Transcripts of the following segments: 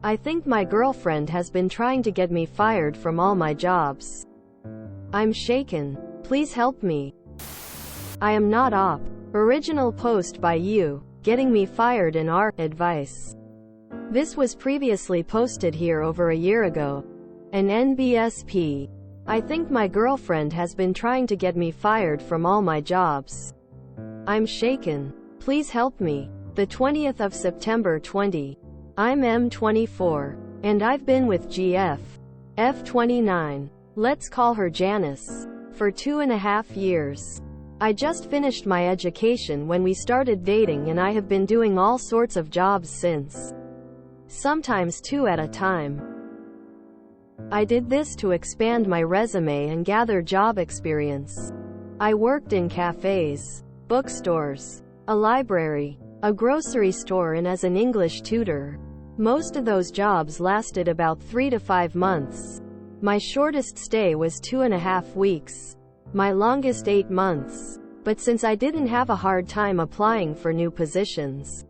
I think my girlfriend has been trying to get me fired from all my jobs. I'm shaken. Please help me. I am not op. Original post by you, getting me fired in our advice. This was previously posted here over a year ago. An NBSP. I think my girlfriend has been trying to get me fired from all my jobs. I'm shaken. Please help me. The 20th of September 20. I'm M24. And I've been with GF. F29. Let's call her Janice. For 2.5 years. I just finished my education when we started dating, and I have been doing all sorts of jobs since. Sometimes 2 at a time. I did this to expand my resume and gather job experience. I worked in cafes, bookstores, a library, a grocery store, and as an English tutor. Most of those jobs lasted about 3 to 5 months. My shortest stay was 2.5 weeks. My longest 8 months. But since I didn't have a hard time applying for new positions,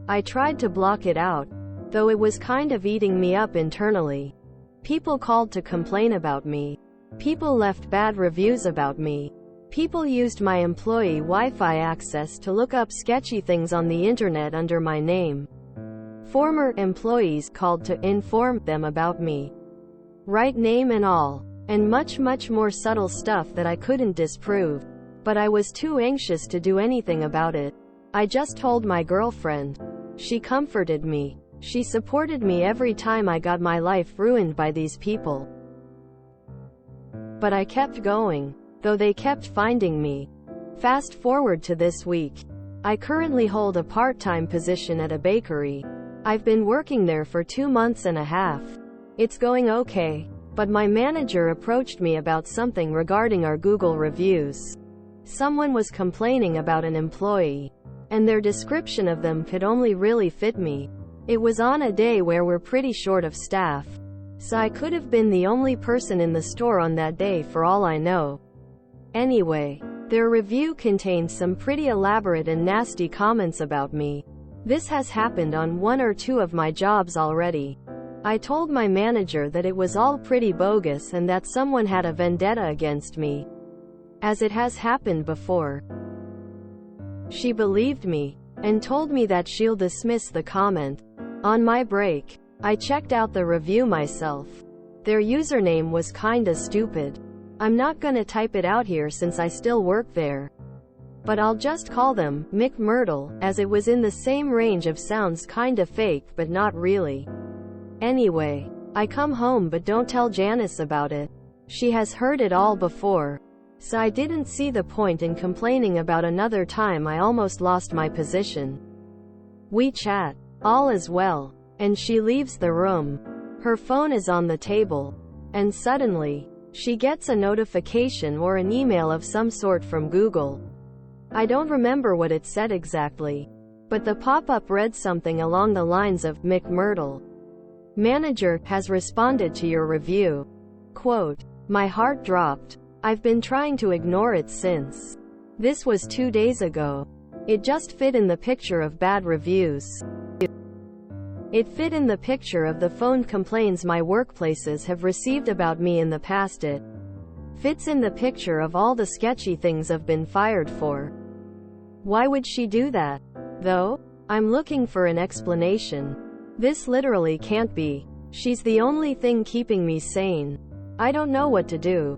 I tried to block it out, though it was kind of eating me up internally. People called to complain about me. People left bad reviews about me. People used my employee Wi-Fi access to look up sketchy things on the internet under my name. Former employees called to inform them about me. Right name and all. And much more subtle stuff that I couldn't disprove. But I was too anxious to do anything about it. I just told my girlfriend. She comforted me. She supported me every time I got my life ruined by these people. But I kept going, though they kept finding me. Fast forward to this week. I currently hold a part-time position at a bakery. I've been working there for 2.5 months. It's going okay, but my manager approached me about something regarding our Google reviews. Someone was complaining about an employee, and their description of them could only really fit me. It was on a day where we're pretty short of staff, so I could have been the only person in the store on that day for all I know. Anyway, their review contained some pretty elaborate and nasty comments about me. This has happened on 1 or 2 of my jobs already. I told my manager that it was all pretty bogus and that someone had a vendetta against me, as it has happened before. She believed me, and told me that she'll dismiss the comment. On my break, I checked out the review myself. Their username was kinda stupid. I'm not gonna type it out here since I still work there. But I'll just call them Mick Myrtle, as it was in the same range of sounds, kinda fake but not really. Anyway, I come home but don't tell Janice about it. She has heard it all before. So I didn't see the point in complaining about another time I almost lost my position. We chat. All is well. And she leaves the room. Her phone is on the table. And suddenly, she gets a notification or an email of some sort from Google. I don't remember what it said exactly, but the pop-up read something along the lines of, Mick Myrtle, manager, has responded to your review. Quote. My heart dropped. I've been trying to ignore it since. This was 2 days ago. It just fit in the picture of bad reviews. It fit in the picture of the phone complaints my workplaces have received about me in the past. It fits in the picture of all the sketchy things I've been fired for. Why would she do that, though? I'm looking for an explanation. This literally can't be. She's the only thing keeping me sane. I don't know what to do.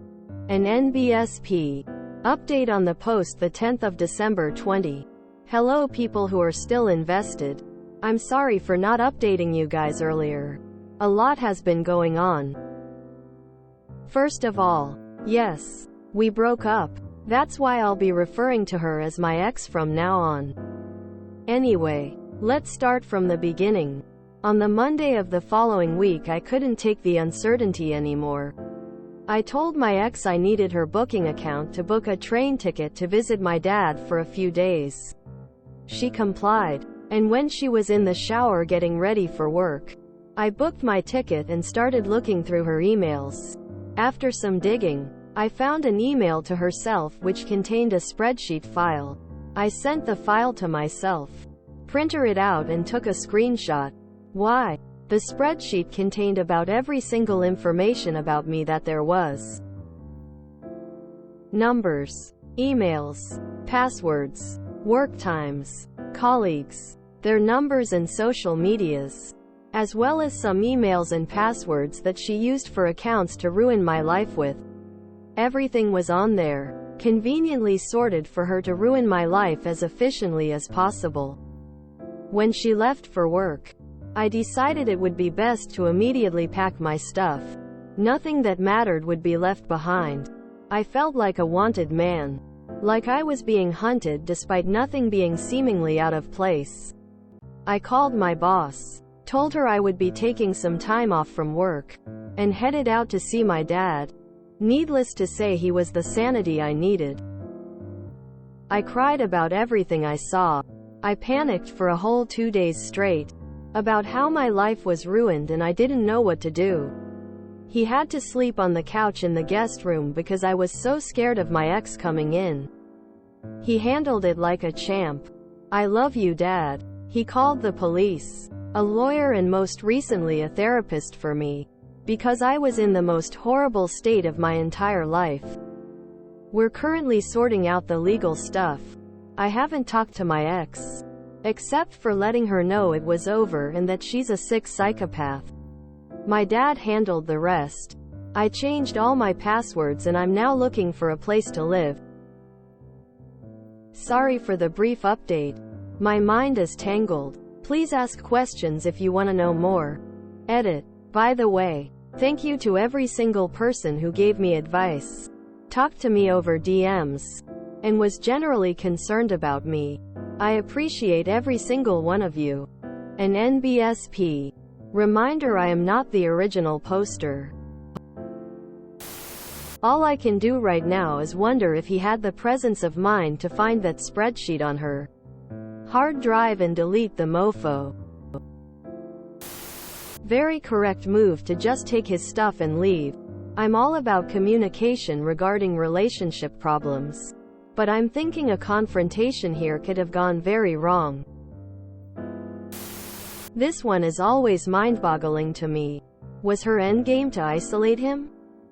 An NBSP. Update on the post the 10th of December 20. Hello people who are still invested. I'm sorry for not updating you guys earlier. A lot has been going on. First of all, yes, we broke up. That's why I'll be referring to her as my ex from now on. Anyway, let's start from the beginning. On the Monday of the following week I couldn't take the uncertainty anymore. I told my ex I needed her booking account to book a train ticket to visit my dad for a few days. She complied, and when she was in the shower getting ready for work, I booked my ticket and started looking through her emails. After some digging, I found an email to herself which contained a spreadsheet file. I sent the file to myself, printed it out and took a screenshot. Why? The spreadsheet contained about every single information about me that there was. Numbers, emails, passwords, work times, colleagues, their numbers and social medias, as well as some emails and passwords that she used for accounts to ruin my life with. Everything was on there, conveniently sorted for her to ruin my life as efficiently as possible. When she left for work, I decided it would be best to immediately pack my stuff. Nothing that mattered would be left behind. I felt like a wanted man. Like I was being hunted despite nothing being seemingly out of place. I called my boss, told her I would be taking some time off from work, and headed out to see my dad. Needless to say, he was the sanity I needed. I cried about everything I saw. I panicked for a whole 2 days straight about how my life was ruined and I didn't know what to do. He had to sleep on the couch in the guest room because I was so scared of my ex coming in. He handled it like a champ. I love you, Dad. He called the police, a lawyer, and most recently a therapist for me, because I was in the most horrible state of my entire life. We're currently sorting out the legal stuff. I haven't talked to my ex, except for letting her know it was over and that she's a sick psychopath. My dad handled the rest. I changed all my passwords and I'm now looking for a place to live. Sorry for the brief update. My mind is tangled. Please ask questions if you want to know more. Edit. By the way, thank you to every single person who gave me advice, talked to me over DMs, and was generally concerned about me. I appreciate every single one of you. An NBSP. Reminder: I am not the original poster. All I can do right now is wonder if he had the presence of mind to find that spreadsheet on her hard drive and delete the mofo. Very correct move to just take his stuff and leave. I'm all about communication regarding relationship problems, but I'm thinking a confrontation here could have gone very wrong. This one is always mind-boggling to me. Was her endgame to isolate him?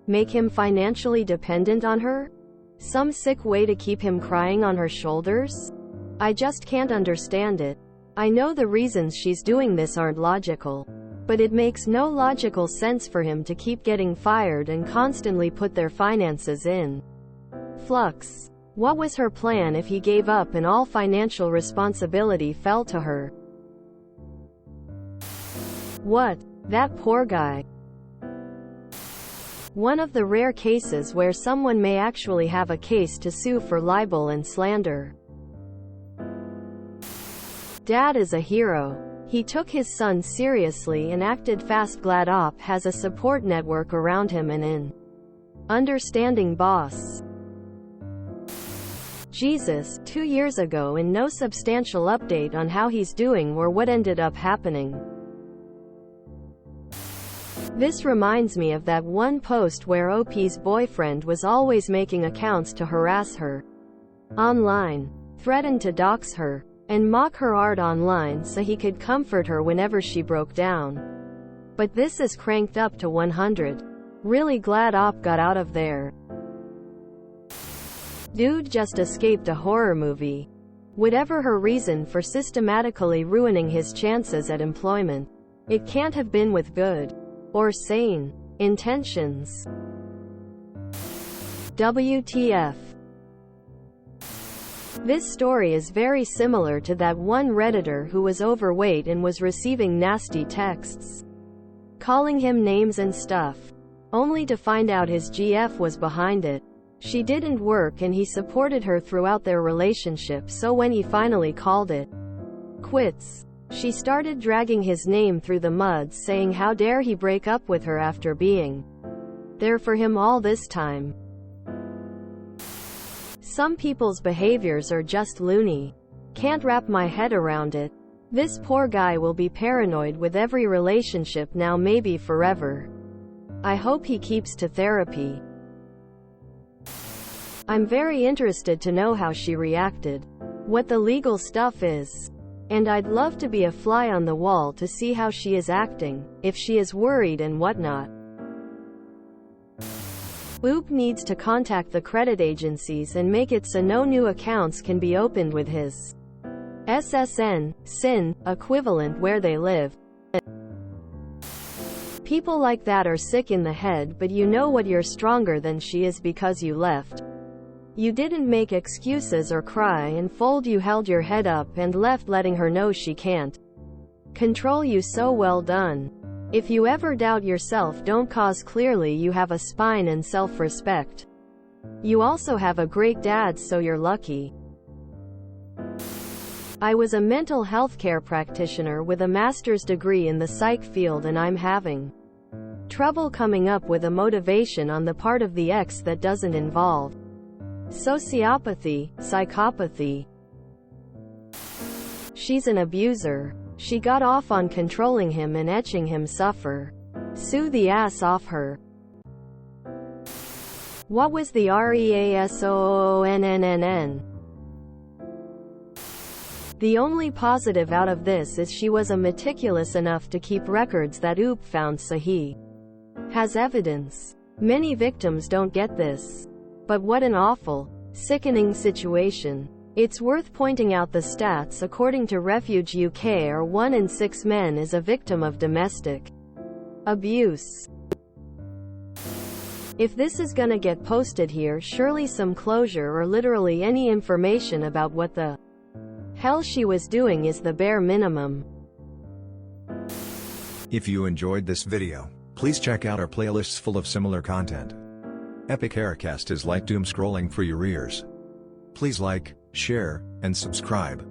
Make him financially dependent on her? Some sick way to keep him crying on her shoulders? I just can't understand it. I know the reasons she's doing this aren't logical, but it makes no logical sense for him to keep getting fired and constantly put their finances in flux. What was her plan if he gave up and all financial responsibility fell to her? What? That poor guy. One of the rare cases where someone may actually have a case to sue for libel and slander. Dad is a hero. He took his son seriously and acted fast. Glad Op has a support network around him and an understanding boss. Jesus, 2 years ago, and no substantial update on how he's doing or what ended up happening. This reminds me of that one post where OP's boyfriend was always making accounts to harass her online, threatened to dox her, and mock her art online so he could comfort her whenever she broke down. But this is cranked up to 100. Really glad Op got out of there. Dude just escaped a horror movie. Whatever her reason for systematically ruining his chances at employment, it can't have been with good or sane intentions. WTF. This story is very similar to that one Redditor who was overweight and was receiving nasty texts, calling him names and stuff, only to find out his GF was behind it. She didn't work and he supported her throughout their relationship, so when he finally called it quits, she started dragging his name through the mud, saying how dare he break up with her after being there for him all this time. Some people's behaviors are just loony. Can't wrap my head around it. This poor guy will be paranoid with every relationship now, maybe forever. I hope he keeps to therapy. I'm very interested to know how she reacted, what the legal stuff is, And I'd love to be a fly on the wall to see how she is acting, if she is worried and whatnot. Oop needs to contact the credit agencies and make it so no new accounts can be opened with his SIN equivalent where they live. People like that are sick in the head, but you know what, you're stronger than she is because you left. You didn't make excuses or cry and fold, you held your head up and left, letting her know she can't control you. So well done. If you ever doubt yourself, don't, cause clearly you have a spine and self-respect. You also have a great dad, so you're lucky. I was a mental health care practitioner with a master's degree in the psych field, and I'm having trouble coming up with a motivation on the part of the ex that doesn't involve sociopathy, psychopathy. She's an abuser. She got off on controlling him and etching him suffer. Sue the ass off her. What was the reasonn? The only positive out of this is she was meticulous enough to keep records that Oop found, so he has evidence. Many victims don't get this. But what an awful, sickening situation. It's worth pointing out the stats. According to Refuge UK, 1 in 6 men is a victim of domestic abuse. If this is gonna get posted here, surely some closure or literally any information about what the hell she was doing is the bare minimum. If you enjoyed this video, please check out our playlists full of similar content. Epic Haircast is like doom scrolling for your ears. Please like, share, and subscribe.